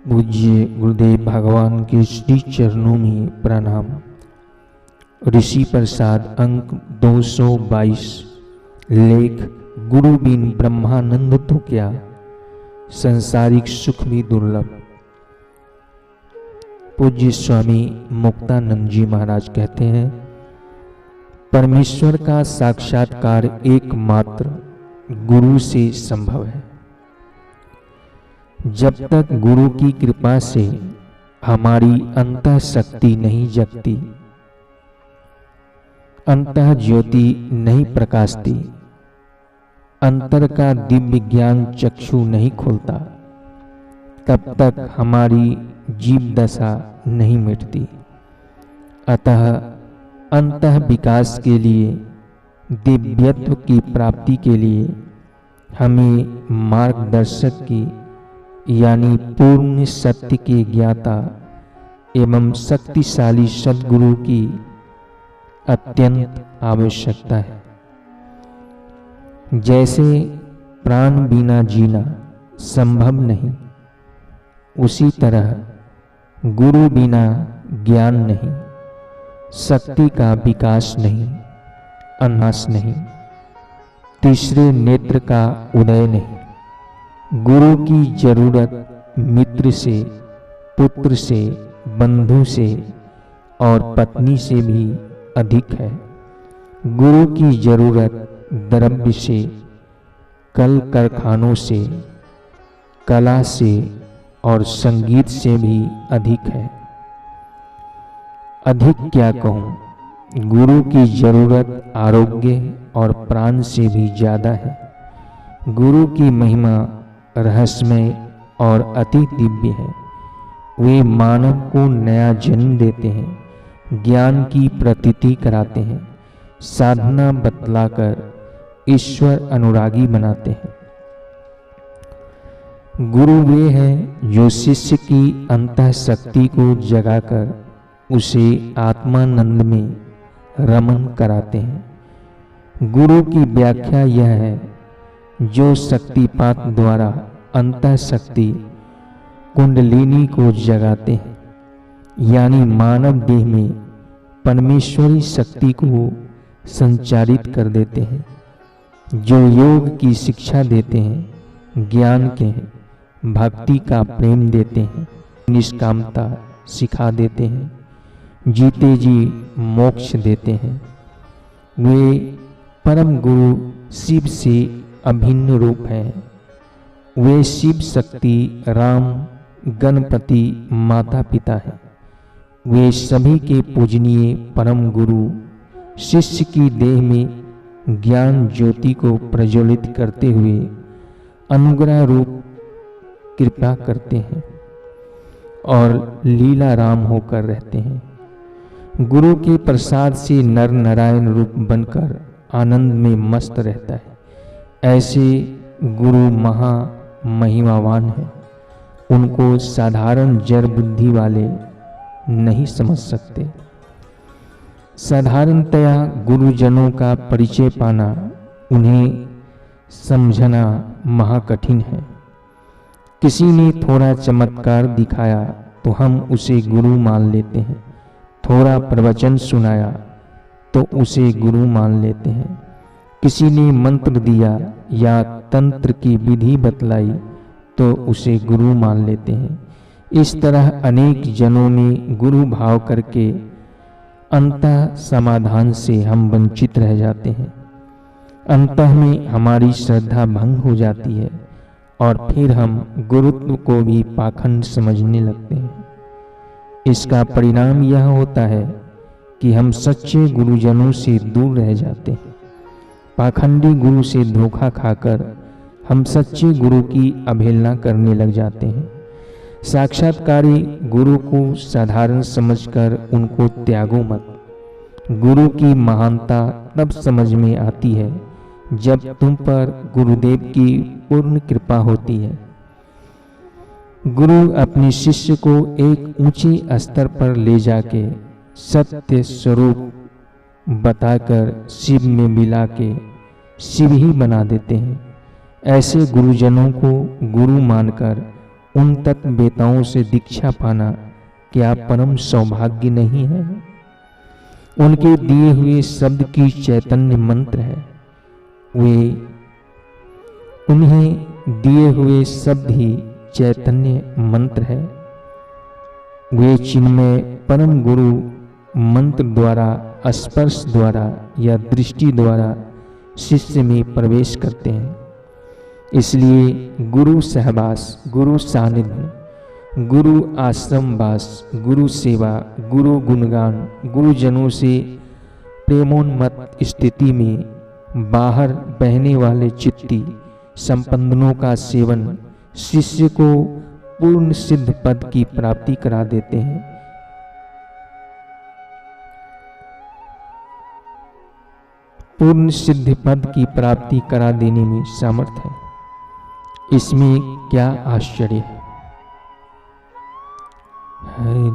पूज्य गुरुदेव भगवान के श्री चरणों में प्रणाम। ऋषि प्रसाद अंक 222। लेख गुरु बिन ब्रह्मानंद तो क्या, संसारिक सुख भी दुर्लभ। पूज्य स्वामी मुक्तानंद जी महाराज कहते हैं, परमेश्वर का साक्षात्कार एकमात्र गुरु से संभव है। जब तक गुरु की कृपा से हमारी अंतः शक्ति नहीं जगती, अंतः ज्योति नहीं प्रकाशती, अंतर का दिव्य ज्ञान चक्षु नहीं खुलता, तब तक हमारी जीव दशा नहीं मिटती। अतः अंतः विकास के लिए, दिव्यत्व की प्राप्ति के लिए हमें मार्गदर्शक की यानी पूर्ण सत्य के ज्ञाता एवं शक्तिशाली सद्गुरु की अत्यंत आवश्यकता है। जैसे प्राण बिना जीना संभव नहीं, उसी तरह गुरु बिना ज्ञान नहीं, शक्ति का विकास नहीं, अनाश नहीं, तीसरे नेत्र का उदय नहीं। गुरु की जरूरत मित्र से, पुत्र से, बंधु से और पत्नी से भी अधिक है। गुरु की जरूरत द्रव्य से, कल कारखानों से, कला से और संगीत से भी अधिक है। अधिक क्या कहूँ, गुरु की जरूरत आरोग्य और प्राण से भी ज्यादा है। गुरु की महिमा रहस्यमय और अति दिव्य है। वे मानव को नया जन्म देते हैं, ज्ञान की प्रतीति कराते हैं, साधना बतलाकर ईश्वर अनुरागी बनाते हैं। गुरु वे हैं जो शिष्य की अंतः शक्ति को जगाकर उसे आत्मानंद में रमण कराते हैं। गुरु की व्याख्या यह है, जो शक्तिपात द्वारा अंतः शक्ति कुंडलिनी को जगाते हैं, यानी मानव देह में परमेश्वरी शक्ति को संचारित कर देते हैं। जो योग की शिक्षा देते हैं, ज्ञान के भक्ति का प्रेम देते हैं, निष्कामता सिखा देते हैं, जीते जी मोक्ष देते हैं। वे परम गुरु शिव से अभिन्न रूप हैं। वे शिव शक्ति, राम, गणपति, माता पिता हैं। वे सभी के पूजनीय परम गुरु शिष्य की देह में ज्ञान ज्योति को प्रज्वलित करते हुए अनुग्रह रूप कृपा करते हैं और लीला राम होकर रहते हैं। गुरु के प्रसाद से नर नारायण रूप बनकर आनंद में मस्त रहता है। ऐसे गुरु महा महिमावान हैं। उनको साधारण जड़ बुद्धि वाले नहीं समझ सकते। साधारणतया गुरुजनों का परिचय पाना, उन्हें समझना महाकठिन है। किसी ने थोड़ा चमत्कार दिखाया तो हम उसे गुरु मान लेते हैं। थोड़ा प्रवचन सुनाया तो उसे गुरु मान लेते हैं। किसी ने मंत्र दिया या तंत्र की विधि बतलाई तो उसे गुरु मान लेते हैं। इस तरह अनेक जनों में गुरु भाव करके अंतः समाधान से हम वंचित रह जाते हैं। अंतः में हमारी श्रद्धा भंग हो जाती है और फिर हम गुरुत्व को भी पाखंड समझने लगते हैं। इसका परिणाम यह होता है कि हम सच्चे गुरुजनों से दूर रह जाते हैं। पाखंडी गुरु से धोखा खाकर हम सच्चे गुरु की अवहेलना करने लग जाते हैं। साक्षात्कारी गुरु को साधारण समझकर उनको त्यागो मत। गुरु की महानता तब समझ में आती है जब तुम पर गुरुदेव की पूर्ण कृपा होती है। गुरु अपने शिष्य को एक ऊंचे स्तर पर ले जाके सत्य स्वरूप बताकर शिव में मिला के शिव ही बना देते हैं। ऐसे गुरुजनों को गुरु मानकर उन तत्वेताओं से दीक्षा पाना क्या परम सौभाग्य नहीं है? उनके दिए हुए शब्द की चैतन्य मंत्र है। वे उन्हें दिए हुए शब्द ही चैतन्य मंत्र है। वे चिन्मय परम गुरु मंत्र द्वारा, स्पर्श द्वारा या दृष्टि द्वारा शिष्य में प्रवेश करते हैं। इसलिए गुरु सहवास, गुरु सानिध्य, गुरु आश्रमवास, गुरु सेवा, गुरु गुणगान, गुरुजनों से प्रेमोन्मत्त स्थिति में बाहर बहने वाले चित्ती संपन्नों का सेवन शिष्य को पूर्ण सिद्ध पद की प्राप्ति करा देते हैं। पूर्ण सिद्ध पद की प्राप्ति करा देने में सामर्थ्य है। इसमें क्या आश्चर्य है? हरि